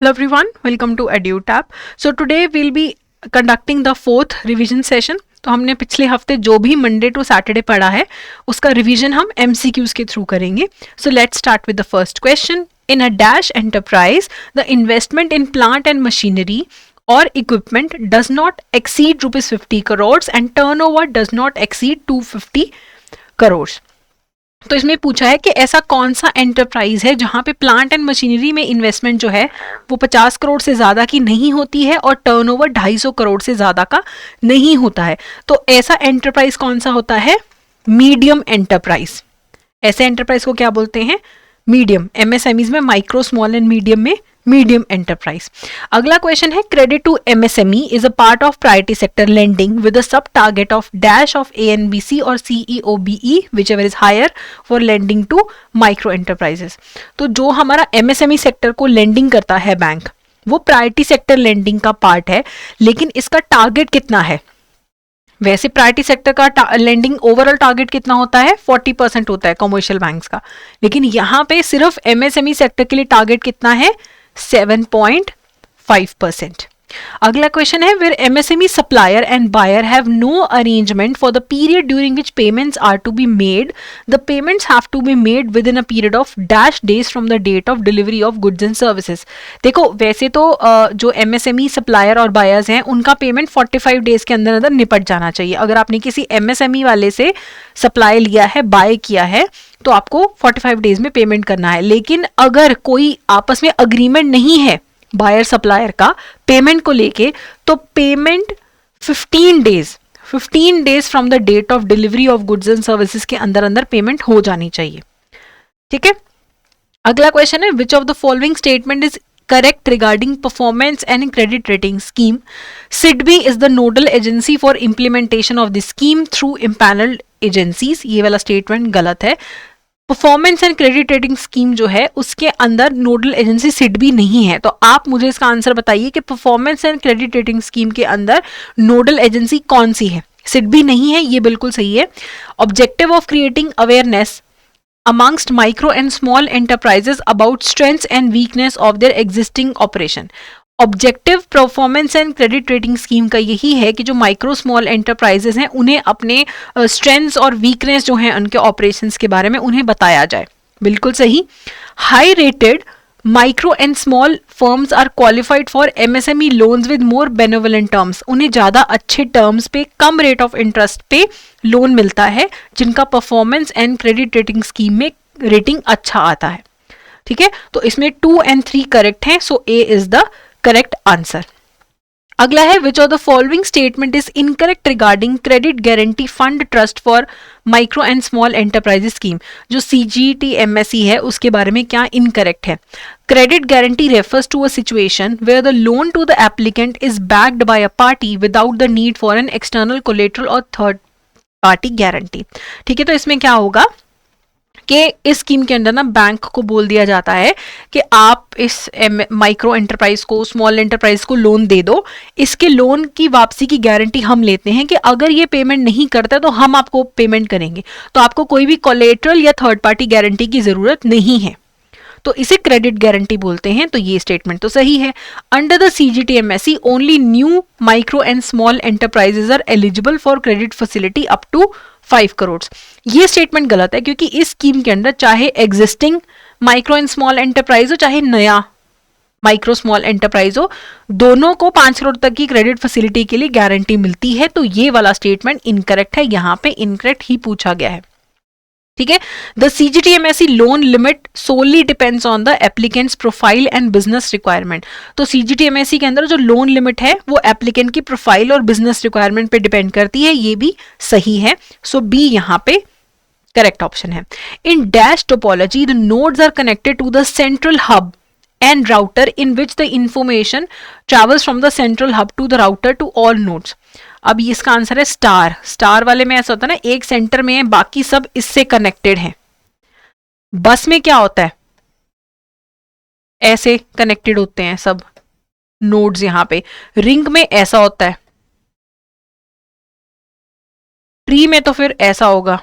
Hello everyone, welcome to EduTap. So today we'll be conducting the fourth revision session. तो हमने पिछले हफ्ते जो भी मंडे टू सैटरडे पढ़ा है उसका रिवीजन हम MCQs के थ्रू करेंगे. So let's start with the first question. In a dash enterprise, the investment in plant and machinery or equipment does not exceed rupees 50 crores and turnover does not exceed 250 crores. तो इसमें पूछा है कि ऐसा कौन सा enterprise है जहां पे प्लांट एंड मशीनरी में इन्वेस्टमेंट जो है वो 50 करोड़ से ज़्यादा की नहीं होती है और टर्नओवर 250 करोड़ से ज़्यादा का नहीं होता है. तो ऐसा एंटरप्राइज कौन सा होता है? Medium enterprise. ऐसे एंटरप्राइज को क्या बोलते हैं? मीडियम. एमएसएमईज में माइक्रो, स्मॉल एंड मीडियम में मीडियम एंटरप्राइज. अगला क्वेश्चन है, credit to MSME is a part of priority sector lending with a sub target of dash of ANBC or CEOBE whichever is higher for lending to micro enterprises. तो जो हमारा MSME sector को lending करता है bank, वो priority sector lending का part है, लेकिन इसका टारगेट कितना है? वैसे प्रायोरिटी सेक्टर का लेंडिंग ओवरऑल टारगेट कितना होता है? 40% होता है कमर्शियल बैंक्स का, लेकिन यहाँ पे सिर्फ एमएसएमई सेक्टर के लिए टारगेट कितना है? 7.5%. अगला क्वेश्चन है, where MSME supplier and buyer have no arrangement for the period during which payments are to be made, the payments have to be made within a period of dash days from the date of delivery of goods and services. देखो वैसे तो जो MSME supplier और buyers हैं उनका payment 45 days के अंदर अंदर निपट जाना चाहिए. अगर आपने किसी एमएसएमई वाले से सप्लाई लिया है, बाय किया है, तो आपको 45 डेज में पेमेंट करना है. लेकिन अगर कोई आपस में अग्रीमेंट नहीं है बायर सप्लायर का पेमेंट को लेके, तो payment 15 days from the date of delivery of goods and services के अंदर अंदर पेमेंट हो जानी चाहिए. ठीक है. अगला क्वेश्चन है, which of the following statement is correct regarding performance and credit rating scheme? SIDBI is the nodal agency for implementation of the scheme through impaneled agencies. ये वाला स्टेटमेंट गलत है. Performance and credit rating scheme जो है उसके अंदर nodal agency SIDBI नहीं है. तो आप मुझे इसका आंसर बताइए कि performance and credit rating scheme के अंदर नोडल एजेंसी कौन सी है? सिडबी नहीं है, ये बिल्कुल सही है. Objective of creating awareness amongst micro and small enterprises about strengths and weakness of their existing operation. Objective performance and credit rating scheme का यही है कि जो माइक्रो स्मॉल एंटरप्राइजेस हैं उन्हें अपने स्ट्रेंथ्स और वीकनेस जो हैं उनके ऑपरेशंस के बारे में उन्हें बताया जाए. बिल्कुल सही. High rated micro and small firms are qualified for MSME loans with more benevolent terms. उन्हें ज़्यादा अच्छे टर्म्स पे, कम रेट ऑफ इंटरेस्ट पे लोन मिलता है जिनका performance and credit rating scheme में रेटिंग अच्छा आता है. ठीक है. तो इसमें 2 and 3 करेक्ट हैं. So A is the correct answer. अगला है, which of the following statement is incorrect regarding credit guarantee fund trust for micro and small enterprises scheme. जो CGTMSE है उसके बारे में क्या इनकरेक्ट है? Credit guarantee refers to a situation where the loan to the applicant is backed by a party without the need for an external collateral और third party guarantee. ठीक है. तो इसमें क्या होगा कि इस स्कीम के अंदर ना बैंक को बोल दिया जाता है कि आप इस माइक्रो एंटरप्राइज को, स्मॉल एंटरप्राइज को लोन दे दो. इसके लोन की वापसी की गारंटी हम लेते हैं कि अगर ये पेमेंट नहीं करता तो हम आपको पेमेंट करेंगे. तो आपको कोई भी कोलेटरल या थर्ड पार्टी गारंटी की जरूरत नहीं है. तो इसे क्रेडिट गारंटी बोलते हैं. तो ये स्टेटमेंट तो सही है. Under the CGTMSE only new micro and small enterprises are eligible for credit facility up to 5 crore. ये स्टेटमेंट गलत है क्योंकि इस स्कीम के अंदर चाहे existing micro and small enterprise हो चाहे नया माइक्रो स्मॉल एंटरप्राइज हो, दोनों को 5 करोड़ तक की क्रेडिट फैसिलिटी के लिए गारंटी मिलती है. तो ये वाला स्टेटमेंट इनकरेक्ट है. यहाँ पे इनकरेक्ट ही पूछा गया है. ठीक है. The CGTMSE loan limit solely depends on the applicant's profile and business requirement. तो CGTMSE के अंदर जो लोन लिमिट है वो एप्लीकेंट की प्रोफाइल और बिजनेस रिक्वायरमेंट पे डिपेंड करती है. ये भी सही है. सो बी यहाँ पे करेक्ट ऑप्शन है. In dash topology the nodes are connected to the central hub and router in which the information travels from the central hub to the router to all nodes. अब इसका answer है star. Star वाले में ऐसा होता है ना, एक सेंटर में है, बाकी सब इससे कनेक्टेड हैं. बस में क्या होता है? ऐसे कनेक्टेड होते हैं सब नोड्स. यहाँ पे रिंग में ऐसा होता है, ट्री में तो फिर ऐसा होगा.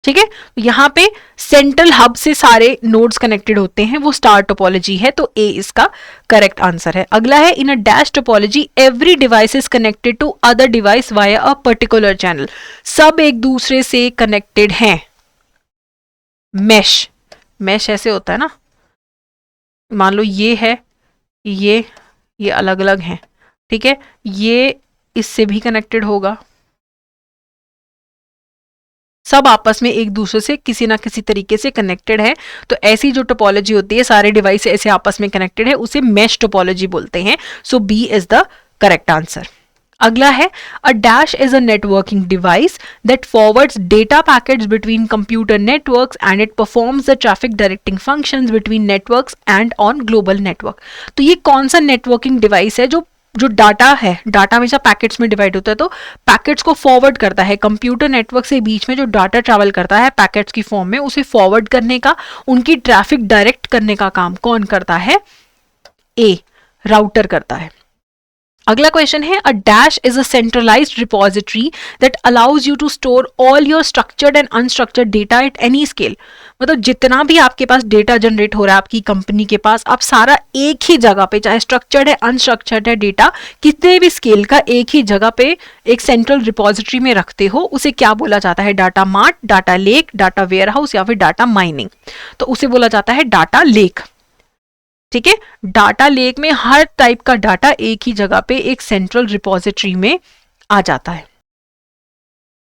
ठीक है, यहाँ पे सेंट्रल हब से सारे नोड्स कनेक्टेड होते हैं, वो स्टार टोपोलॉजी है, तो ए इसका करेक्ट आंसर है। अगला है in a dash topology every device is connected to other device via a particular channel. सब एक दूसरे से कनेक्टेड हैं। मैश, मैश ऐसे होता है ना, मान लो ये है, ये अलग अलग हैं, ठीक है, ये इससे भी कनेक्टेड होगा, सब आपस में एक दूसरे से किसी ना किसी तरीके से कनेक्टेड है। तो ऐसी जो टोपोलॉजी होती है, सारे डिवाइस ऐसे आपस में कनेक्टेड है, उसे मैश टोपोलॉजी बोलते हैं। So B is the correct answer. अगला है a dash is a networking device that forwards data packets between computer networks and it performs the traffic directing functions between networks and on global network. तो ये कौन सा networking device है जो data है, data हमेशा पैकेट्स में divide होता है, तो पैकेट्स को फॉरवर्ड करता है कंप्यूटर नेटवर्क से बीच में, जो डाटा ट्रैवल करता है पैकेट्स की फॉर्म में, उसे फॉरवर्ड करने का, उनकी ट्रैफिक डायरेक्ट करने का काम कौन करता है? ए, राउटर करता है। अगला क्वेश्चन है a dash is a centralised repository that allows you to store all your structured and unstructured data at any scale. मतलब जितना भी आपके पास डेटा जनरेट हो रहा है आपकी कंपनी के पास, आप सारा एक ही जगह पे, चाहे स्ट्रक्चर्ड है अनस्ट्रक्चर्ड है डेटा, कितने भी स्केल का एक ही जगह पे एक सेंट्रल रिपोजिटरी में रखते हो, उसे क्या बोला जाता है? Data mart, data lake, data warehouse या फिर डाटा माइनिंग। तो उसे बोला जाता है डाटा लेक। ठीक है, डाटा लेक में हर टाइप का डाटा एक ही जगह पे एक सेंट्रल रिपोजिटरी में आ जाता है।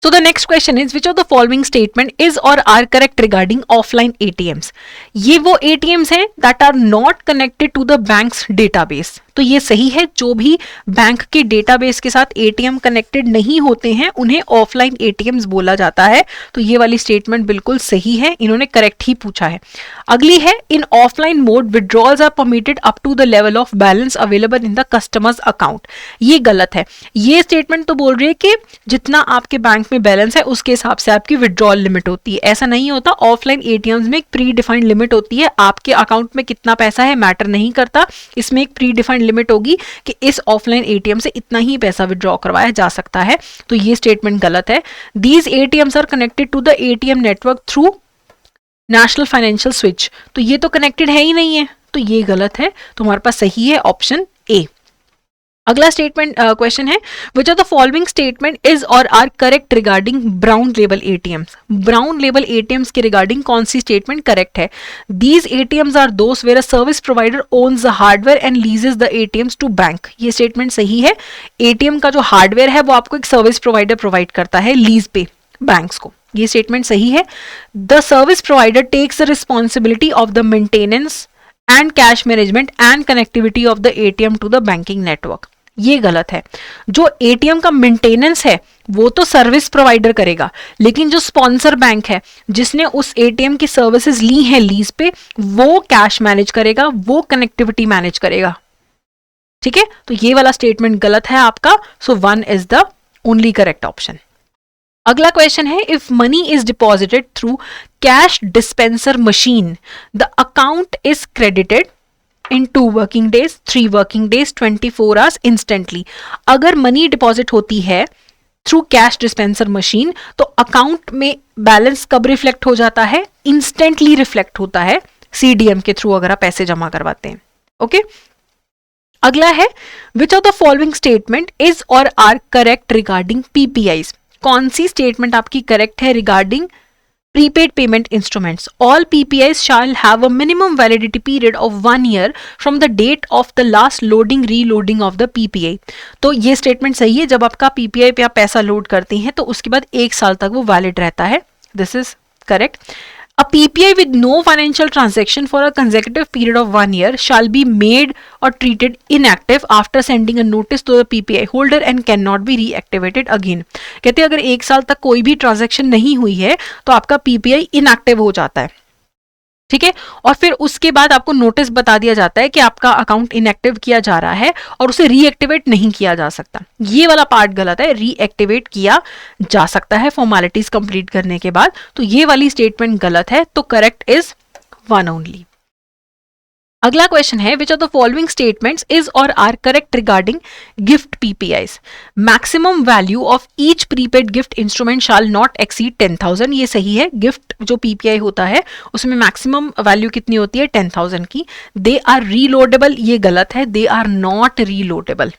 So the next question is which of the following statement is or are correct regarding offline ATMs? ये वो ATMs हैं that are not connected to the bank's database। तो ये सही है, जो भी बैंक के डेटाबेस के साथ ATM कनेक्टेड नहीं होते हैं उन्हें ऑफलाइन ATMs बोला जाता है। तो ये वाली स्टेटमेंट बिल्कुल सही है, इन्होंने करेक्ट ही पूछा है। अगली है in offline mode withdrawals are permitted up to the level of balance available in the customer's account. ये गलत है। ये स्टेटमेंट तो बोल रही है कि जितना आपके बैंक में बैलेंस है उसके हिसाब से आपकी विड्रॉल लिमिट होती है, ऐसा नहीं होता। ऑफलाइन ATMs में एक प्री डिफाइंड लिमिट होती है, आपके अकाउंट में कितना पैसा है मैटर नहीं करता, इसमें एक प्री डिफाइंड लिमिट होगी कि इस ऑफलाइन ATM से इतना ही पैसा विड्रॉ करवाया जा सकता है। तो ये स्टेटमेंट गलत है। These ATMs are connected to the ATM network through national financial switch. तो ये तो कनेक्टेड है ही नहीं है, तो ये गलत है। तुम्हारे पास सही है ऑप्शन ए। अगला स्टेटमेंट क्वेश्चन है which of the following statement is or are correct regarding brown label ATMs। Brown label ATMs के रिगार्डिंग कौन सी स्टेटमेंट करेक्ट है? These ATMs are those where a service provider owns the hardware and leases the ATMs to bank. ये statement सही है। ATM का जो hardware है वो आपको एक सर्विस प्रोवाइडर प्रोवाइड करता है लीज पे बैंक्स को। ये स्टेटमेंट सही है। The service provider takes the responsibility of the maintenance and cash management and connectivity of the ATM to the banking network. ये गलत है। जो ATM का मेंटेनेंस है वो तो सर्विस प्रोवाइडर करेगा, लेकिन जो स्पॉन्सर बैंक है जिसने उस ATM की सर्विसेज ली है लीज पे, वो कैश मैनेज करेगा, वो कनेक्टिविटी मैनेज करेगा। ठीक है, तो ये वाला स्टेटमेंट गलत है आपका। सो 1 is the only correct option. अगला क्वेश्चन है if money is deposited through cash dispenser machine the account is credited in 2 working days, 3 working days, 24 hours instantly। अगर मनी डिपॉजिट होती है थ्रू कैश डिस्पेंसर मशीन तो account में balance कब reflect हो जाता है? इंस्टेंटली रिफ्लेक्ट होता है CDM के थ्रू अगर आप पैसे जमा करवाते हैं। ओके, अगला है which of the following statement is or are correct regarding PPIs। कौन सी स्टेटमेंट आपकी करेक्ट है regarding prepaid payment instruments? All PPIs shall have a minimum validity period of 1 year from the date of the last loading reloading of the PPI। तो ये statement सही है। जब आपका PPI पे आप पैसा लोड करते हैं तो उसके बाद 1 साल तक वो वैलिड रहता है। This is correct. A PPI with no financial transaction for a consecutive period of 1 year shall be made or treated inactive after sending a notice to the PPI holder and cannot be reactivated again। कहते हैं अगर 1 साल तक कोई भी transaction नहीं हुई है तो आपका PPI इनएक्टिव हो जाता है। ठीक है, और फिर उसके बाद आपको नोटिस बता दिया जाता है कि आपका अकाउंट इनएक्टिव किया जा रहा है और उसे रीएक्टिवेट नहीं किया जा सकता। ये वाला पार्ट गलत है, रीएक्टिवेट किया जा सकता है फॉर्मेलिटीज कंप्लीट करने के बाद। तो ये वाली स्टेटमेंट गलत है, तो करेक्ट इज 1 ओनली। अगला क्वेश्चन है which of the following statements is or are correct regarding gift PPIs. Maximum value of each prepaid gift instrument shall not exceed 10,000. ये सही है. गिफ्ट जो पीपीआई होता है उसमें मैक्सिमम वैल्यू कितनी होती है? 10,000 की. दे आर रीलोडेबल, ये गलत है. They are not reloadable.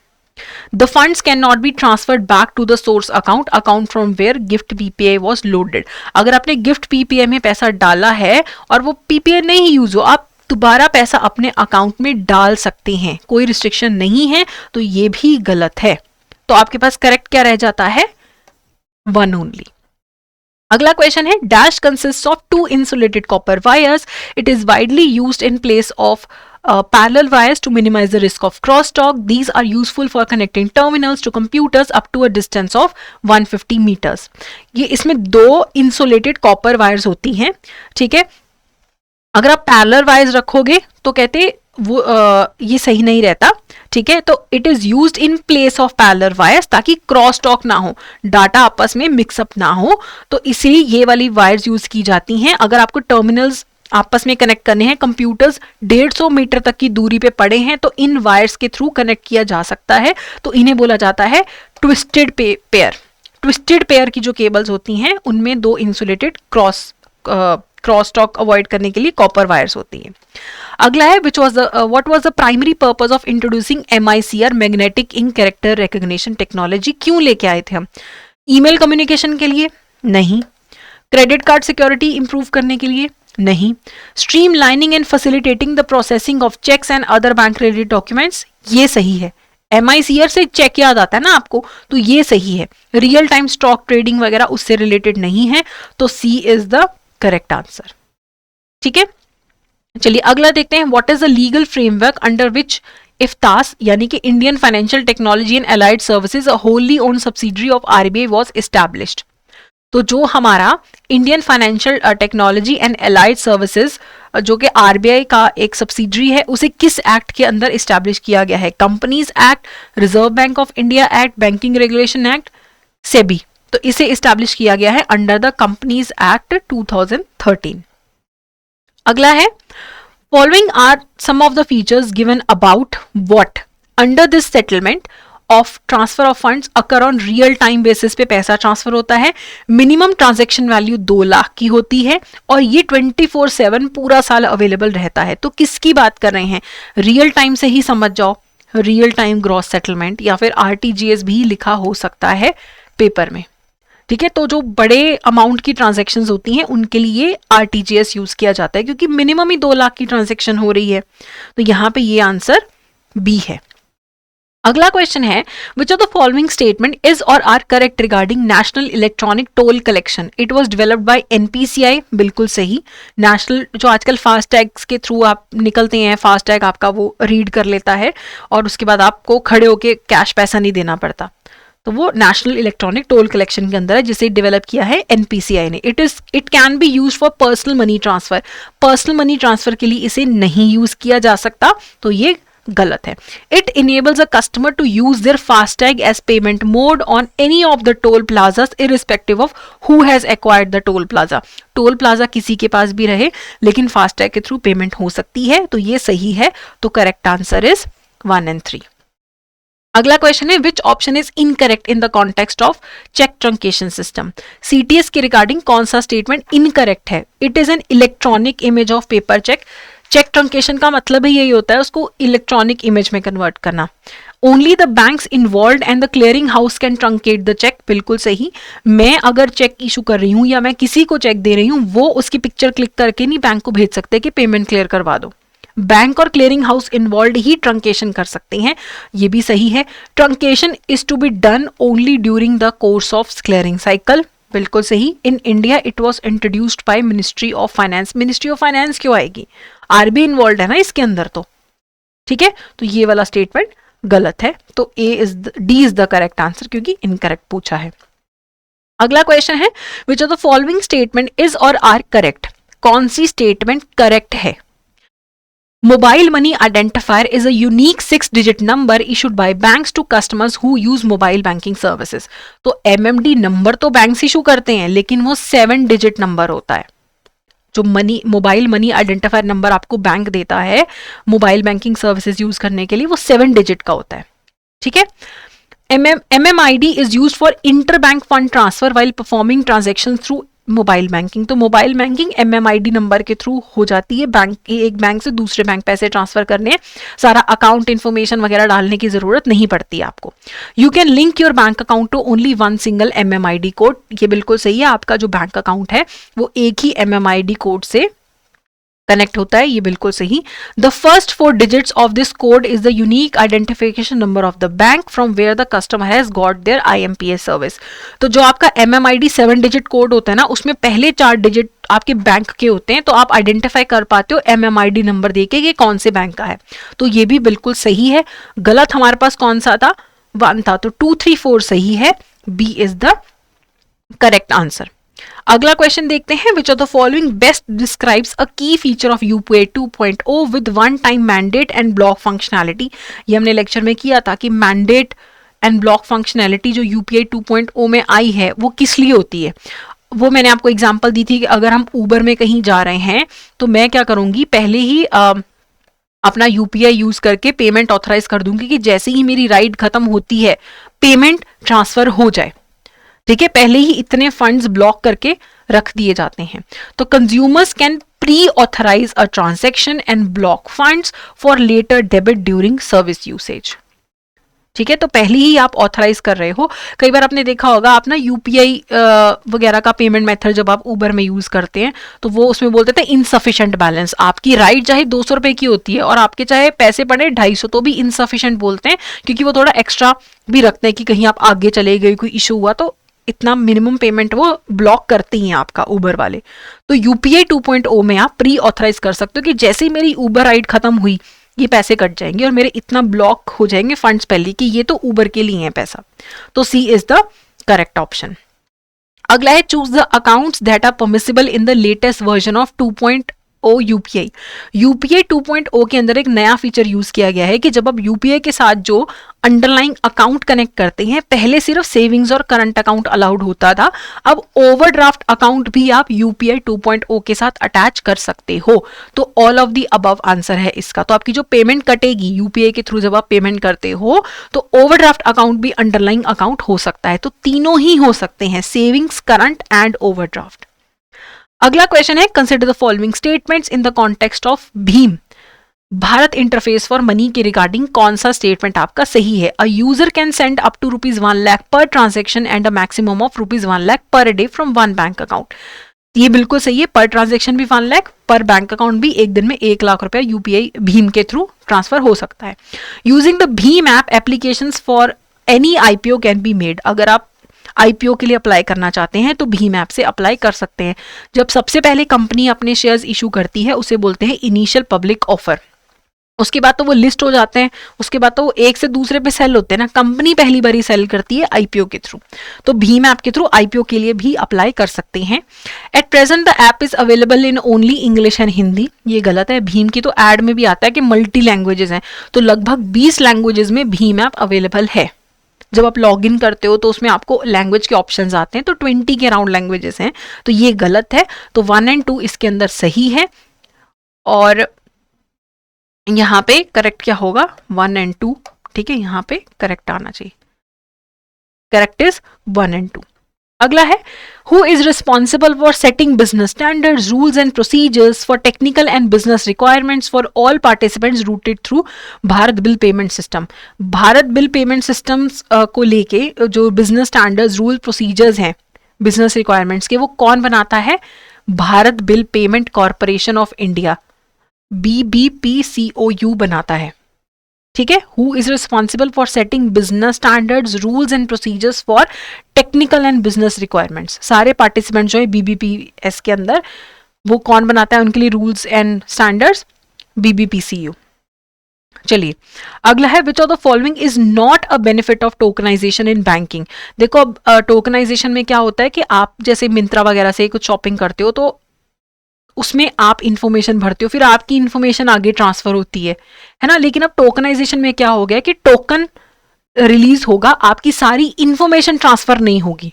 The funds cannot be transferred back to the source account from where gift PPI was loaded. अगर आपने गिफ्ट PPI में पैसा डाला है और वो PPI नहीं यूज हो, आप दोबारा पैसा अपने अकाउंट में डाल सकते हैं, कोई रिस्ट्रिक्शन नहीं है. तो ये भी गलत है. तो आपके पास करेक्ट क्या रह जाता है? 1 ओनली. अगला क्वेश्चन है dash consist of 2 insulated copper wires. It is widely used in place of parallel wires to minimize the risk of crosstalk. These are useful for connecting terminals to computers up to a distance of 150 meters. ये इसमें 2 insulated copper wires होती हैं. ठीक है. अगर आप parallel wires रखोगे तो कहते वो ये सही नहीं रहता. ठीक है. तो it is used in place of parallel wires ताकि क्रॉस टॉक ना हो, डाटा आपस में मिक्सअप ना हो. तो इसलिए ये वाली वायर्स यूज की जाती हैं. अगर आपको टर्मिनल्स आपस में कनेक्ट करने हैं, कंप्यूटर्स 150 मीटर तक की दूरी पे पड़े हैं, तो इन वायर्स के थ्रू कनेक्ट किया जा सकता है. तो इन्हें बोला जाता है ट्विस्टेड पेयर. ट्विस्टेड पेयर की जो केबल्स होती हैं उनमें 2 इंसुलेटेड क्रॉस टॉक अवॉइड करने के लिए कॉपर वायर्स होती हैं. अगला है what was the primary purpose of introducing MICR magnetic ink character recognition technology. क्यों लेके आए थे हम? ईमेल कम्युनिकेशन के लिए? नहीं. क्रेडिट कार्ड सिक्योरिटी इंप्रूव करने के लिए? नहीं. Streamlining and facilitating the processing of cheques and other bank related documents. ये सही है. MICR से चेक याद आता है ना आपको, तो ये सही है. रियल टाइम स्टॉक ट्रेडिंग वगैरह उससे रिलेटेड नहीं है. तो C is the correct answer. ठीक है. चलिए अगला देखते हैं. What is the legal framework under which IFTAS यानी कि Indian financial technology and allied services a wholly owned subsidiary of RBI was established. तो जो हमारा Indian financial technology and allied services जो कि RBI का एक सब्सिडरी है, उसे किस एक्ट के अंदर एस्टैब्लिश किया गया है? Companies act, reserve bank of India act, banking regulation act, SEBI. तो इसे एस्टैब्लिश किया गया है अंडर द कंपनीज एक्ट 2013. अगला है following are some of the features given about what under this settlement of transfer of funds occur on real time basis पे पैसा transfer होता है. मिनिमम ट्रांजैक्शन वैल्यू 2 लाख की होती है और ये 24/7 पूरा साल अवेलेबल रहता है. तो किसकी बात कर रहे हैं? रियल टाइम से ही समझ जाओ. रियल टाइम ग्रॉस सेटलमेंट या फिर RTGS भी लिखा हो सकता है पेपर में. ठीक है. तो जो बड़े अमाउंट की ट्रांजैक्शंस होती हैं उनके लिए RTGS यूज किया जाता है क्योंकि मिनिमम ही 2 लाख की ट्रांजैक्शन हो रही है. तो यहां पे ये आंसर बी है. अगला क्वेश्चन है which of the following statement is or are correct regarding national electronic toll collection. It was developed by NPCI. बिल्कुल सही. नेशनल जो आजकल फास्टैग्स के थ्रू आप निकलते हैं, फास्टैग आपका वो रीड कर लेता है और उसके बाद आपको खड़े होके कैश पैसा नहीं देना पड़ता. तो वो नेशनल इलेक्ट्रॉनिक टोल कलेक्शन के अंदर है जिसे डेवलप किया है NPCI ने. It can be use for personal money transfer. Personal money transfer के लिए इसे नहीं यूज किया जा सकता. तो ये गलत है. It enables a customer to use their FASTag as payment mode on any of the toll plazas irrespective of who has acquired the toll plaza. Toll plaza किसी के पास भी रहे लेकिन फास्टैग के थ्रू पेमेंट हो सकती है. तो ये सही है. तो करेक्ट आंसर इज 1 and 3. अगला क्वेश्चन है which option is incorrect in the context of cheque truncation system. CTS के रिगार्डिंग कौन सा स्टेटमेंट इनकरेक्ट है? It is an electronic image of paper cheque. Cheque truncation का मतलब ही यही होता है उसको इलेक्ट्रॉनिक इमेज में कन्वर्ट करना. Only the banks involved and the clearing house can truncate the cheque. बिल्कुल सही. मैं अगर चेक इशू कर रही हूँ या मैं किसी को चेक दे रही हूँ, वो उसकी पिक्चर क्लिक करके नहीं बैंक को भेज सकते कि पेमेंट क्लियर करवा दो. बैंक और क्लियरिंग हाउस इन्वॉल्व ही ट्रंकेशन कर सकते हैं. ये भी सही है. Truncation is to be done only during the course of clearing cycle. बिल्कुल सही. In India it was introduced by ministry of finance. Ministry of finance क्यों आएगी? RBI इन्वॉल्व है ना इसके अंदर. तो ठीक है. तो ये वाला स्टेटमेंट गलत है. तो D is the correct answer क्योंकि इनकरेक्ट पूछा है. अगला क्वेश्चन है which of the following statement is or are correct. कौन सी स्टेटमेंट करेक्ट है? Mobile money identifier is a unique 6-digit number issued by banks to customers who use mobile banking services. तो MMD number तो banks issue करते हैं लेकिन वो 7-digit number होता है. जो मोबाइल मनी आइडेंटिफायर नंबर आपको बैंक देता है मोबाइल बैंकिंग सर्विसेज यूज करने के लिए, वो 7 डिजिट का होता है। ठीक है। MMID is used for inter bank fund transfer while performing transaction through mobile banking. तो मोबाइल बैंकिंग MMID नंबर के थ्रू हो जाती है। एक बैंक से दूसरे बैंक पैसे ट्रांसफर करने, सारा अकाउंट इन्फॉर्मेशन वगैरह डालने की जरूरत नहीं पड़ती है आपको। You can link your bank account to only one single MMID code. ये बिल्कुल सही है, आपका जो बैंक अकाउंट है वो एक ही MMID कोड से कनेक्ट होता है, ये बिल्कुल सही। The first 4 digits of this code is the unique identification number of the bank from where the customer has got their IMPS service. तो जो आपका MMID 7 डिजिट कोड होता है ना, उसमें पहले 4 डिजिट आपके बैंक के होते हैं, तो आप आइडेंटिफाई कर पाते हो MMID नंबर देके कि कौन से बैंक का है। तो ये भी बिल्कुल सही है। गलत हमारे पास कौन सा था? 1 था, तो 2, 3, 4 सही है। B is the correct answer. अगला क्वेश्चन देखते हैं, which of the following best describes a key feature of UPI 2.0 with one time mandate and block functionality. ये हमने लेक्चर में किया था कि मैंडेट एंड ब्लॉक फंक्शनैलिटी जो UPI 2.0 में आई है वो किस लिए होती है। वो मैंने आपको एग्जांपल दी थी कि अगर हम ऊबर में कहीं जा रहे हैं तो मैं क्या करूंगी, पहले ही अपना UPI यूज करके पेमेंट ऑथराइज कर दूंगी कि जैसे ही मेरी राइड खत्म होती है पेमेंट ट्रांसफर हो जाए। ठीक है, पहले ही इतने फंड्स ब्लॉक करके रख दिए जाते हैं। तो consumers can pre authorise a transaction and block funds for later debit during service usage. ठीक है, तो पहले ही आप ऑथराइज कर रहे हो। कई बार आपने देखा होगा, आप ना UPI वगैरह का पेमेंट मेथड जब आप ऊबर में यूज करते हैं तो वो उसमें बोलते थे इनसफिशिएंट बैलेंस। आपकी राइड चाहे 200 रुपए की होती है और आपके चाहे पैसे पड़े 250, तो भी इनसफिशिएंट बोलते हैं, क्योंकि वो थोड़ा एक्स्ट्रा भी रखते हैं कि कहीं आप आगे चले गए, कोई इशू हुआ तो इतना मिनिमम पेमेंट वो ब्लॉक करते हैं आपका ऊबर वाले। तो UPI 2.0 में आप प्री ऑथराइज कर सकते हो कि जैसे ही मेरी ऊबर राइड खत्म हुई ये पैसे कट जाएंगे और मेरे इतना ब्लॉक हो जाएंगे फंड्स पहले कि ये तो ऊबर के लिए है पैसा। तो C is the correct option. अगला है, choose the accounts that are permissible in the latest version of 2.0 UPI। UPI 2.0 के अंदर एक नया फीचर यूज किया गया है कि जब आप UPI के साथ जो अंडरलाइंग अकाउंट कनेक्ट करते हैं, पहले सिर्फ सेविंग्स और करंट अकाउंट अलाउड होता था, अब ओवरड्राफ्ट अकाउंट भी आप UPI 2.0 के साथ अटैच कर सकते हो। तो all of the above answer है इसका। तो आपकी जो पेमेंट कटेगी UPI के थ्रू जब आप पेमेंट करते हो तो ओवरड्राफ्ट अकाउंट भी अंडरलाइंग अकाउंट हो सकता है। तो तीनों ही हो सकते हैं, सेविंग्स, करंट एंड ओवरड्राफ्ट। अगला क्वेश्चन है, consider the following statements in the context of भीम। भारत इंटरफेस फॉर मनी के रिगार्डिंग कौन सा स्टेटमेंट आपका सही है। A user can send up to ₹1 lakh per transaction and a maximum of ₹1 lakh per day from one bank account. ये बिल्कुल सही है, पर ट्रांजेक्शन भी 1 लाख, पर बैंक अकाउंट भी एक दिन में 1 लाख रुपया UPI भीम के थ्रू ट्रांसफर हो सकता है। Using the Bhim app applications for any IPO can be made. अगर आप IPO के लिए अप्लाई करना चाहते हैं तो भीम ऐप से अप्लाई कर सकते हैं। जब सबसे पहले कंपनी अपने शेयर्स इशू करती है उसे बोलते हैं इनिशियल पब्लिक ऑफर। उसके बाद तो वो लिस्ट हो जाते हैं, उसके बाद तो वो एक से दूसरे पे सेल होते हैं ना। कंपनी पहली बार ही सेल करती है IPO के थ्रू, तो भीम ऐप के थ्रू IPO के लिए भी अप्लाई कर सकते हैं। At present the app is available in only English and Hindi. ये गलत है, भीम की तो एड में भी आता है कि मल्टी लैंग्वेजेस हैं, तो लगभग 20 लैंग्वेजेस में भीम ऐप अवेलेबल है। जब आप लॉग इन करते हो तो उसमें आपको लैंग्वेज के ऑप्शंस आते हैं, तो 20 के अराउंड लैंग्वेजेस हैं, तो ये गलत है। तो 1 और 2 इसके अंदर सही है, और यहाँ पे करेक्ट क्या होगा, 1 और 2। ठीक है, यहाँ पे करेक्ट आना चाहिए, करेक्ट इज 1 और 2। अगला है, who is responsible for setting business standards, rules and procedures for technical and business requirements for all participants rooted through Bharat bill payment system. Bharat bill payment systems को लेके जो बिजनेस स्टैंडर्ड्स, रूल, प्रोसीजर्स हैं business requirements के, वो कौन बनाता है? Bharat bill payment corporation of India, BBPCOU बनाता है। ठीक है, who is responsible for setting business standards, rules and procedures for technical and business requirements. सारे पार्टिसिपेंट जो है BBPS के अंदर, वो कौन बनाता है उनके लिए रूल्स एंड स्टैंडर्ड्स? BBPCU। चलिए अगला है, which of the following is not a benefit of tokenisation in banking. देखो अब टोकनाइजेशन में क्या होता है कि आप जैसे मिंत्रा वगैरह से कुछ शॉपिंग करते हो तो उसमें आप इंफॉर्मेशन भरते हो, फिर आपकी इंफॉर्मेशन आगे ट्रांसफर होती है ना। लेकिन अब टोकनाइजेशन में क्या हो गया कि टोकन रिलीज होगा, आपकी सारी इंफॉर्मेशन ट्रांसफर नहीं होगी।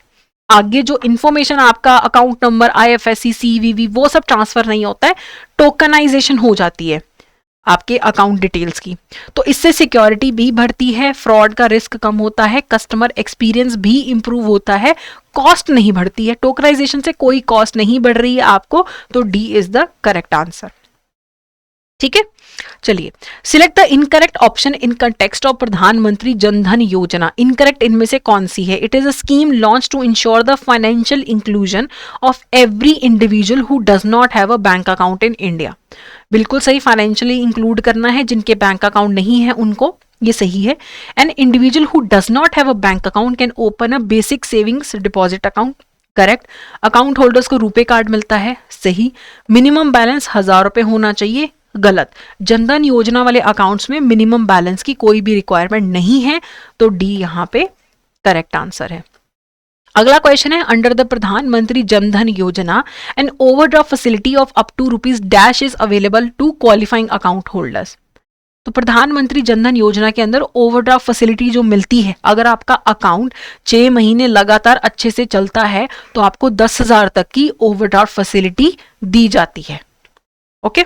आगे जो इन्फॉर्मेशन आपका अकाउंट नंबर, IFSC, CVV वो सब ट्रांसफर नहीं होता है, टोकनाइजेशन हो जाती है आपके अकाउंट डिटेल्स की। तो इससे सिक्योरिटी भी बढ़ती है, फ्रॉड का रिस्क कम होता है, कस्टमर एक्सपीरियंस भी इंप्रूव होता है, कॉस्ट नहीं बढ़ती है। टोकनाइजेशन से कोई कॉस्ट नहीं बढ़ रही है आपको, तो D is the correct answer. ठीक है, चलिए select the incorrect option in context of Pradhan Mantri Jan Dhan Yojana. Incorrect इनमें से कौन सी है? It is a scheme launch to ensure the financial inclusion of every individual who does not have a bank account in India. बिल्कुल सही, फाइनेंशियली इंक्लूड करना है, जिनके बैंक अकाउंट नहीं है उनको, ये सही है। An individual who does not have a bank account can open a basic savings deposit account, correct. Account holders को रुपे कार्ड मिलता है, सही। मिनिमम बैलेंस 1000 रुपए होना चाहिए, गलत। जनधन योजना वाले अकाउंट्स में मिनिमम बैलेंस की कोई भी रिक्वायरमेंट नहीं है, तो डी यहां पे करेक्ट आंसर है। अगला क्वेश्चन है, under the Pradhan Mantri Jan Dhan Yojana an overdraft facility of up to ₹- is available to qualifying account holders. तो प्रधानमंत्री जनधन योजना के अंदर ओवरड्राफ्ट फैसिलिटी जो मिलती है, अगर आपका अकाउंट 6 महीने लगातार अच्छे से चलता है तो आपको 10,000 तक की ओवरड्राफ्ट फैसिलिटी दी जाती है। ओके,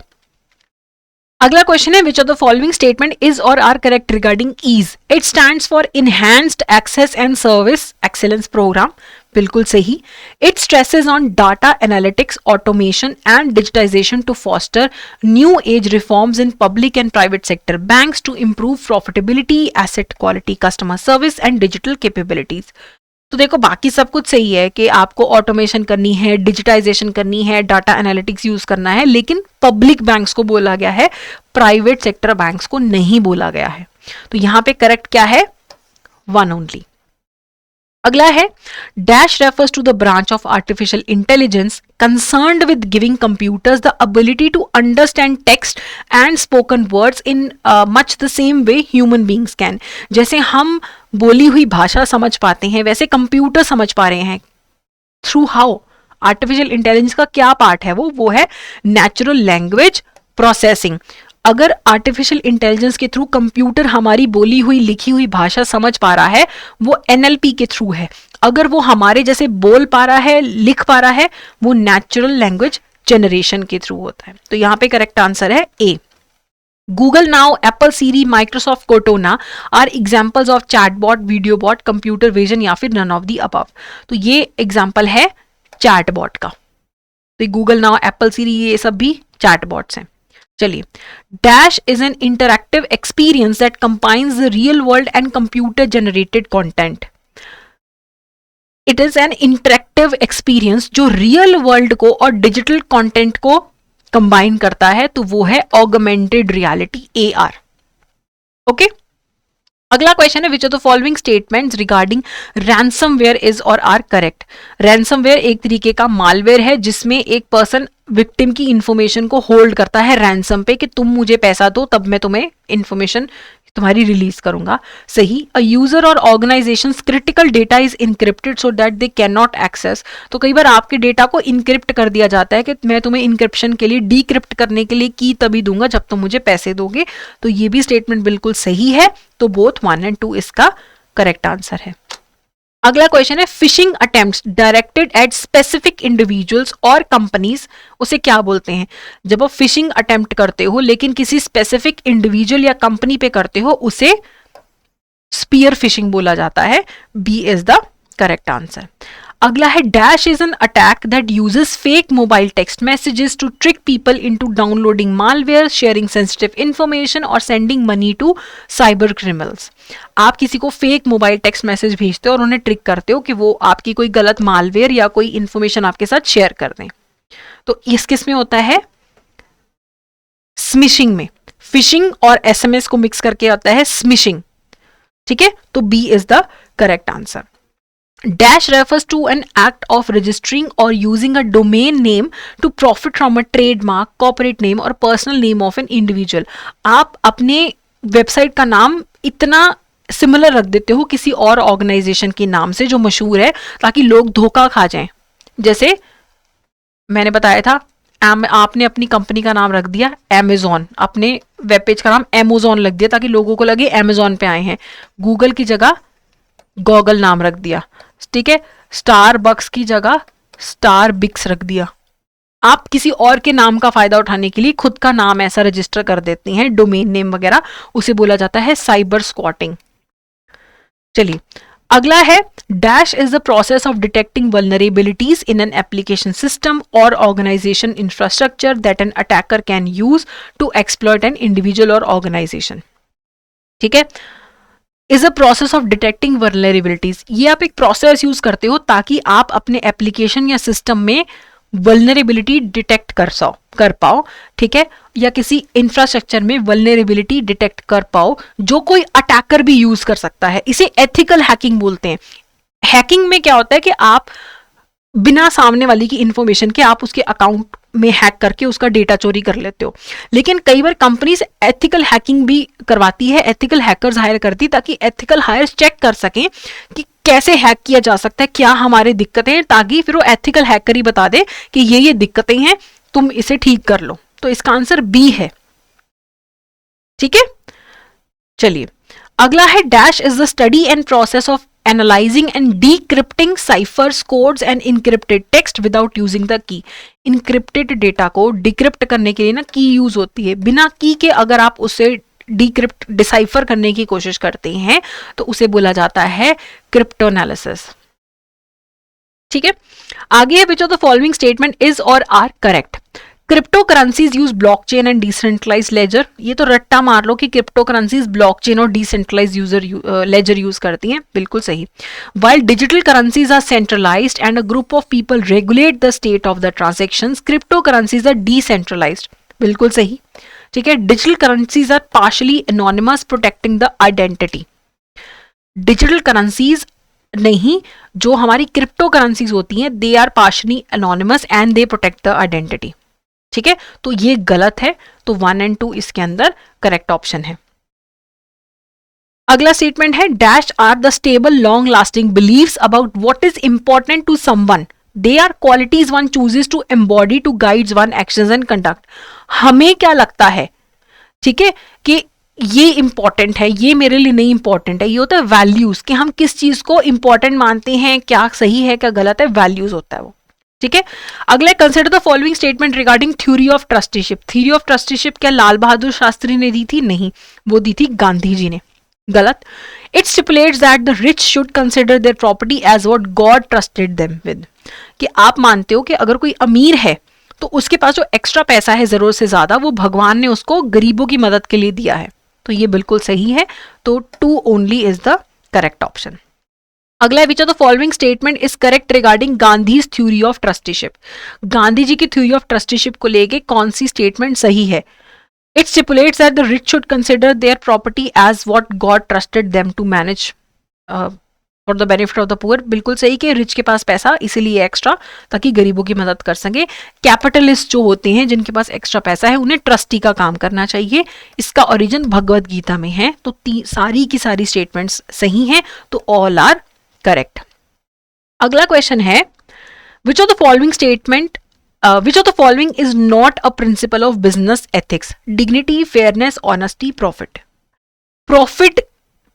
अगला क्वेश्चन है, which of the following statement is or are correct regarding EASE? It stands for enhanced access and service excellence programme, बिल्कुल सही। It stresses on data analytics, automation and digitisation to foster new age reforms in public and private sector banks to improve profitability, asset quality, customer service and digital capabilities. तो देखो बाकी सब कुछ सही है कि आपको ऑटोमेशन करनी है, डिजिटाइजेशन करनी है, डाटा एनालिटिक्स यूज करना है, लेकिन पब्लिक बैंक्स को बोला गया है, प्राइवेट सेक्टर बैंक्स को नहीं बोला गया है। तो यहां पे करेक्ट क्या है? 1 ओनली। अगला है, dash refers to the branch of artificial intelligence concerned with giving computers the ability to understand text and spoken words in much the same way human beings can. जैसे हम बोली हुई भाषा समझ पाते हैं, वैसे कंप्यूटर समझ पा रहे हैं। Through how? आर्टिफिशियल इंटेलिजेंस का क्या पार्ट है? वो है नेचुरल लैंग्वेज प्रोसेसिंग। अगर आर्टिफिशियल इंटेलिजेंस के थ्रू कंप्यूटर हमारी बोली हुई लिखी हुई भाषा समझ पा रहा है, वो NLP के थ्रू है। अगर वो हमारे जैसे बोल पा रहा है, लिख पा रहा है, वो नेचुरल लैंग्वेज जनरेशन के थ्रू होता है। तो यहां पे करेक्ट आंसर है A. Google now, Apple Siri, Microsoft Cortana are examples of chatbot, video bot, computer vision या फिर नन ऑफ दी अबव। तो ये एग्जाम्पल है चैटबॉट का। तो गूगल नाउ, एप्पल सीरी, ये सब भी चैटबॉट्स हैं। चलिए, dash is N interactive experience that combines the real world and computer generated content. It is N interactive experience जो रियल वर्ल्ड को और डिजिटल कंटेंट को कंबाइन करता है, तो वो है ऑगमेंटेड रियलिटी, AR। ओके, अगला क्वेश्चन है, which of the following statements regarding ransomware is or are correct? Ransomware एक तरीके का मालवेयर है जिसमें एक पर्सन विक्टिम की इंफॉर्मेशन को होल्ड करता है रैंसम पे कि तुम मुझे पैसा दो तब मैं तुम्हें इंफॉर्मेशन तुम्हारी रिलीज करूंगा, सही। अ यूजर और organisation's critical data is encrypted so that they can not access. तो कई बार आपके डेटा को इनक्रिप्ट कर दिया जाता है कि मैं तुम्हें इनक्रिप्शन के लिए, डीक्रिप्ट करने के लिए की तभी दूंगा जब तुम मुझे पैसे दोगे। तो ये भी स्टेटमेंट बिल्कुल सही है। तो बोथ 1 और 2 इसका करेक्ट आंसर है। अगला क्वेश्चन है, fishing attempts directed at specific individuals और कंपनीज, उसे क्या बोलते हैं? जब आप फिशिंग अटेम्प्ट करते हो लेकिन किसी स्पेसिफिक इंडिविजुअल या कंपनी पे करते हो, उसे स्पीयर फिशिंग बोला जाता है। B is the correct answer. अगला है, dash is an attack that uses fake mobile text messages to trick people into downloading malware, sharing sensitive information or sending money to cyber criminals. आप किसी को fake mobile text message भेजते हो और उन्हें trick करते हो कि वो आपकी कोई गलत मालवेयर या कोई इंफॉर्मेशन आपके साथ शेयर कर दें। तो इस किस में होता है? स्मिशिंग में। फिशिंग और SMS को मिक्स करके आता है स्मिशिंग। ठीक है, तो B is the correct answer. Dash refers to an act of registering or using a domain name to profit from a trademark, corporate name or personal name of an individual. आप अपने website का नाम इतना similar रख देते हो किसी और ऑर्गेनाइजेशन के नाम से जो मशहूर है, ताकि लोग धोखा खा जाएं। जैसे मैंने बताया था, आपने अपनी कंपनी का नाम रख दिया Amazon, अपने वेब पेज का नाम Amazon लग दिया ताकि लोगों को लगे Amazon पे आए हैं। गूगल की जगह गॉगल नाम रख दिया, ठीक है, स्टारबक्स की जगह स्टारबिक्स रख दिया। आप किसी और के नाम का फायदा उठाने के लिए खुद का नाम ऐसा रजिस्टर कर देती हैं, डोमेन नेम वगैरह, उसे बोला जाता है साइबर स्क्वाटिंग। चलिए अगला है dash is the process of detecting vulnerabilities in an application system or organisation infrastructure that an attacker can use to exploit an individual or organisation. ठीक है, is a process of detecting vulnerabilities, ये आप एक process use करते हो ताकि आप अपने एप्लीकेशन या सिस्टम में वल्नरेबिलिटी डिटेक्ट कर पाओ, ठीक है, या किसी इंफ्रास्ट्रक्चर में वल्नरेबिलिटी डिटेक्ट कर पाओ जो कोई अटैकर भी यूज कर सकता है। इसे एथिकल हैकिंग बोलते हैं। हैकिंग में क्या होता है कि आप बिना सामने वाली की इंफॉर्मेशन के आप उसके अकाउंट में हैक करके उसका डेटा चोरी कर लेते हो, लेकिन कई बार कंपनीज एथिकल हैकिंग भी करवाती है, एथिकल हैकर्स हायर करती ताकि एथिकल हायर्स चेक कर सकें कि कैसे हैक किया जा सकता है, क्या हमारी दिक्कतें हैं, ताकि फिर वो एथिकल हैकर ही बता दे कि ये दिक्कतें हैं, तुम इसे ठीक कर लो। तो इसका आंसर बी है। ठीक है, चलिए अगला है dash is the study and process of analysing and decrypting ciphers codes and encrypted text without using the key. Encrypted data को डिक्रिप्ट करने के लिए ना की यूज होती है, बिना की के अगर आप उसे डिक्रिप्ट डिसाइफर करने की कोशिश करते हैं तो उसे बोला जाता है क्रिप्टोएनालिसिस। ठीक है, आगे है which of the following statement is or are correct. Cryptocurrencies use blockchain and decentralise ledger. ये तो रट्टा मार लो कि क्रिप्टो करेंसीज ब्लॉकचेन और डिसेंट्रलाइज लेजर यूज करती हैं, बिल्कुल सही। While digital currencies are centralised and a group of people regulate the state of the transactions, cryptocurrencies are decentralised, बिल्कुल सही। ठीक है, digital currencies are partially anonymous protecting the identity. Digital currencies नहीं, जो हमारी क्रिप्टो करेंसीज होती हैं they are partially anonymous and they protect the identity. ठीक है, तो ये गलत है, तो 1 और 2 इसके अंदर करेक्ट ऑप्शन है। अगला स्टेटमेंट है dash are the stable long lasting beliefs about what is important to someone, they are qualities one chooses to embody to guides one actions and conduct. हमें क्या लगता है, ठीक है, कि ये इंपॉर्टेंट है, ये मेरे लिए नहीं इंपॉर्टेंट है, ये होता है वैल्यूज, कि हम किस चीज को इंपॉर्टेंट मानते हैं, क्या सही है क्या गलत है, वैल्यूज होता है वो। ठीक है, अगला consider the following statement regarding theory of trusteeship. Theory of trusteeship क्या लाल बहादुर शास्त्री ने दी थी? नहीं, वो दी थी गांधी जी ने। गलत। It stipulates that the rich should consider their property as what God trusted them with, कि आप मानते हो कि अगर कोई अमीर है तो उसके पास जो एक्स्ट्रा पैसा है जरूरत से ज्यादा, वो भगवान ने उसको गरीबों की मदद के लिए दिया है, तो ये बिल्कुल सही है, तो 2 only is the correct option. अगला, which of the following statement is correct regarding Gandhi's theory of trusteeship. Gandhi ji की थ्योरी ऑफ ट्रस्टीशिप को लेके कौन सी स्टेटमेंट सही है? It stipulates that the rich should consider their property as what God trusted them to manage for the benefit of the poor, बिल्कुल सही कि रिच के पास पैसा इसीलिए एक्स्ट्रा ताकि गरीबों की मदद कर सके। कैपिटलिस्ट जो होते हैं जिनके पास एक्स्ट्रा पैसा है उन्हें ट्रस्टी का काम करना चाहिए, इसका ओरिजिन भगवत गीता में है, तो सारी की सारी स्टेटमेंट्स सही हैं, तो ऑल आर करेक्ट। अगला क्वेश्चन है which of the following statement which of the following is not a principle of business ethics? Dignity, fairness, honesty, profit. Profit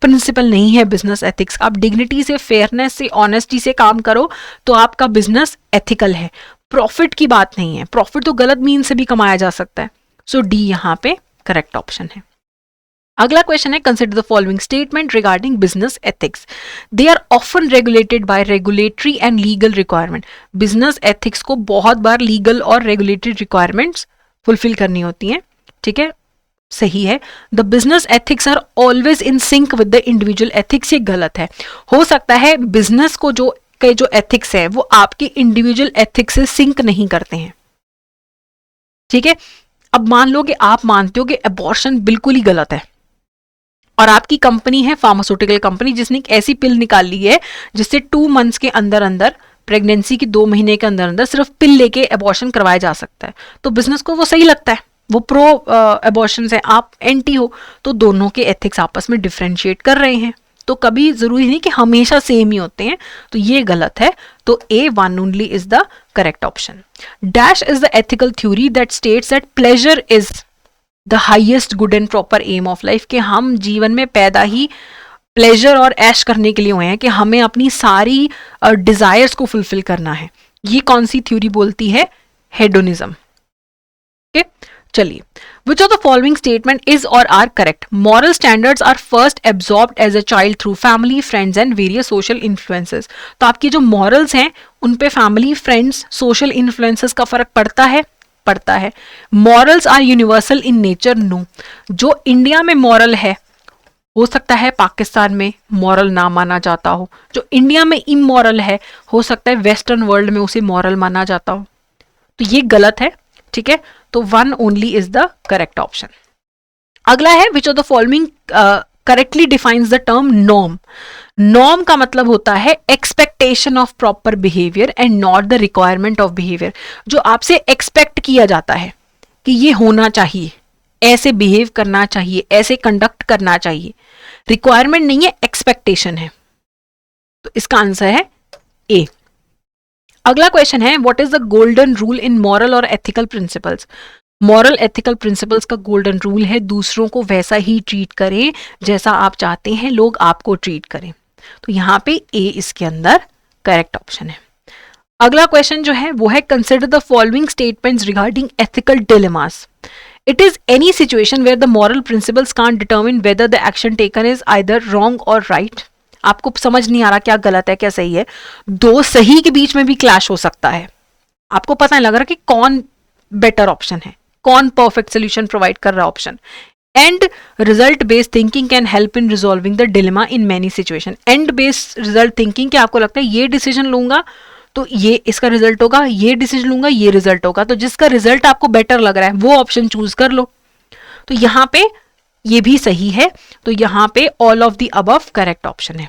principle नहीं है बिजनेस एथिक्स। आप डिग्निटी से, फेयरनेस से, ऑनेस्टी से काम करो तो आपका बिजनेस एथिकल है, प्रॉफिट की बात नहीं है। प्रॉफिट तो गलत मीन से भी कमाया जा सकता है, सो डी यहां पे करेक्ट ऑप्शन है। अगला क्वेश्चन है consider the following statement regarding business ethics. They are often regulated by regulatory and legal requirement. Business ethics को बहुत बार लीगल और रेगुलेटरी रिक्वायरमेंट्स फुलफिल करनी होती हैं, ठीक है, सही है। The business ethics are always in sync with the individual ethics, ये गलत है। हो सकता है बिजनेस को जो एथिक्स है वो आपके इंडिविजुअल एथिक्स से सिंक नहीं करते हैं, ठीक है। अब मान लो कि आप मानते हो कि अबॉर्शन बिल्कुल ही गलत है और आपकी कंपनी है फार्मास्यूटिकल कंपनी जिसने एक ऐसी पिल निकाली है जिससे 2 मंथ्स के अंदर अंदर, प्रेगनेंसी की 2 महीने के अंदर अंदर सिर्फ पिल लेके अबॉर्शन करवाया जा सकता है, तो बिजनेस को वो सही लगता है, वो प्रो अबॉर्शन है, आप एंटी हो, तो दोनों के एथिक्स आपस में डिफरेंशिएट कर रहे हैं, तो कभी जरूरी नहीं कि हमेशा सेम ही होते हैं, तो ये गलत है, तो A1 only is the correct option. Dash is the ethical theory that states that pleasure is the highest good and proper aim of life, कि हम जीवन में पैदा ही प्लेजर और ऐश करने के लिए हुए हैं कि हमें अपनी सारी डिजायर्स को फुलफिल करना है। ये कौन सी थ्योरी बोलती है? हेडोनिज्म। ओके, चलिए, which of the following statement is or are correct? Moral standards are first absorbed as a child through family, friends and various social influences. तो आपकी जो मॉरल्स हैं उन पे फैमिली, फ्रेंड्स, सोशल इन्फ्लुएंसेस का फर्क पड़ता है? पड़ता है। Morals are universal in nature? No. जो इंडिया में मॉरल है हो सकता है पाकिस्तान में मॉरल ना माना जाता हो, जो इंडिया में इमोरल है हो सकता है वेस्टर्न वर्ल्ड में उसे मॉरल माना जाता हो। तो ये गलत है, ठीक है। तो one only is the correct option. अगला है which of the following correctly defines the term norm? Norm का मतलब होता है expectation of proper behaviour and not the requirement of behaviour. जो आपसे एक्सपेक्ट किया जाता है कि ये होना चाहिए, ऐसे बिहेव करना चाहिए, ऐसे कंडक्ट करना चाहिए, रिक्वायरमेंट नहीं है, एक्सपेक्टेशन है। तो इसका आंसर है ए। अगला क्वेश्चन है what is the golden rule in moral or ethical principles? Moral ethical principles का गोल्डन रूल है दूसरों को वैसा ही ट्रीट करें जैसा आप चाहते हैं लोग आपको ट्रीट करें। तो यहां पे ए इसके अंदर करेक्ट ऑप्शन है। अगला क्वेश्चन जो है वो है consider the following statements regarding ethical dilemmas. It is any situation where the moral principles can't determine whether the action taken is either wrong or right. आपको समझ नहीं आ रहा क्या गलत है क्या सही है, दो सही के बीच में भी क्लैश हो सकता है। आपको पता नहीं लग रहा कि कौन बेटर ऑप्शन है, कौन परफेक्ट सोल्यूशन प्रोवाइड कर रहा option. And result based thinking can help in resolving the dilemma in many situation. And based result thinking क्या आपको लगता है ये डिसीजन लूंगा तो ये इसका रिजल्ट होगा, ये डिसीजन लूंगा ये रिजल्ट होगा, तो जिसका रिजल्ट आपको बेटर लग रहा है वो ऑप्शन चूज कर लो। तो यहां पे ये भी सही है, तो यहां पे all of the above correct option है।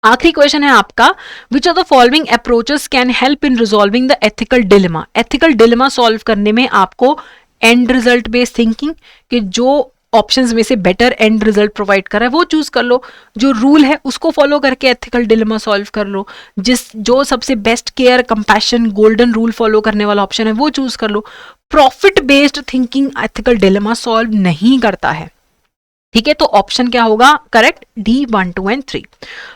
आखिरी क्वेश्चन है आपका विच of the following approaches can help in resolving the ethical dilemma? Ethical dilemma solve करने में आपको एंड रिजल्ट बेस्ड थिंकिंग के जो ऑप्शंस में से बेटर एंड रिजल्ट प्रोवाइड कर रहा है वो चूज कर लो, जो रूल है उसको फॉलो करके एथिकल डिलेमा सॉल्व कर लो, जो सबसे best care compassion golden rule follow करने वाला ऑप्शन है वो चूज कर लो। Profit based thinking ethical dilemma solve नहीं करता है, ठीक है। तो ऑप्शन क्या होगा करेक्ट? D 1, 2 and 3।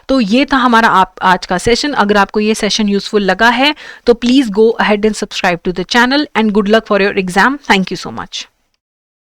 तो ये था हमारा आज का सेशन। अगर आपको ये सेशन यूजफुल लगा है तो please go ahead and subscribe to the channel and good luck for your exam. Thank you so much.